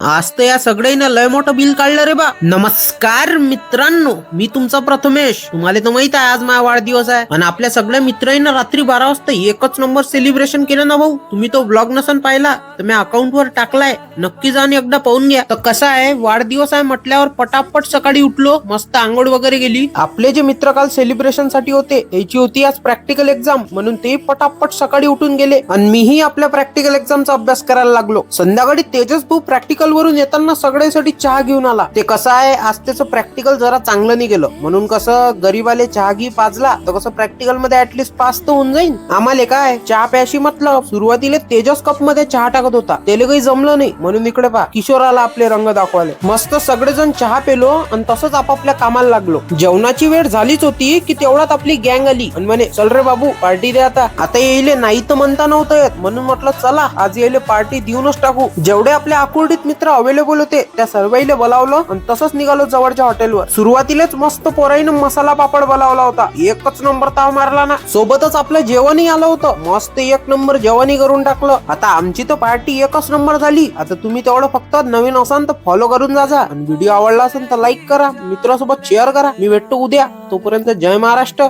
आज तर या सगळ्यांना लय मोठं बिल काढलं रे बा. नमस्कार मित्रांनो, मी तुमचा प्रथमेश. तुम्हाला तर माहित आहे आज माझा वाढदिवस आहे आणि आपल्या सगळ्या मित्रांना रात्री 12 वाजता एकच नंबर सेलिब्रेशन केलं ना भाऊ. तुम्ही तो ब्लॉग नसन पाहिला तर मी अकाउंट वर टाकलाय, नक्की जाऊन एकदा पाहून घ्या. तर कसं आहे, वाढदिवस आहे म्हटल्यावर पटापट सकाळी उठलो, मस्त आंघोळ वगैरे गेली. आपले जे मित्र काल सेलिब्रेशन साठी होते त्याची होती आज प्रॅक्टिकल एक्झाम, म्हणून ते पटापट सकाळी उठून गेले आणि मीही आपल्या प्रॅक्टिकल एक्झामचा अभ्यास करायला लागलो. संध्याकाळी तेजस भाऊ प्रॅक्टिकल वरून येताना सगळ्यासाठी चहा घेऊन आला. ते कसं आहे, आज त्याचं प्रॅक्टिकल जरा चांगलं नाही गेलं, म्हणून कसं गरीबाले चहा घी पाजला तर कसं प्रॅक्टिकल मध्ये ऍटलीस्ट पास तर होऊन जाईल. आम्हाला काय चहा प्याशी मतलब. सुरुवातीला तेजस कप मध्ये चहा टाकत होता, त्याला काही जमलं नाही, म्हणून इकडे पहा किशोराला आपले रंग दाखवले. मस्त सगळेजण चहा पेलो आणि तसंच आपापल्या कामाला लागलो. जेवणाची वेळ झालीच होती की तेवढ्यात आपली गँग आली आणि म्हणे चल रे बाबू पार्टी दे. आता येईल नाही तर म्हणता नव्हतं येत, म्हणून म्हटलं चला आज येईल पार्टी देऊनच टाकू. जेवढे आपल्या आकुर्डीत मित्र अवेलेबल होते त्या सर्वांना बोलावलं आणि तसंच निघालो जवळच्या हॉटेलवर. सुरुवातीलाच मस्त पोराईनं मसाला पापड बोलावला होता, एकच नंबर ताव मारला ना. सोबतच आपलं जेवणही आलं होतं, मस्त एक नंबर जेवणही करून टाकलं. आता आमची तर पार्टी एकच नंबर झाली. आता तुम्ही तेवढं फक्त नवीन असाल तर फॉलो करून जा आणि व्हिडिओ आवडला असेल तर लाईक करा, मित्रासोबत शेअर करा. मी भेटतो उद्या, तोपर्यंत जय महाराष्ट्र.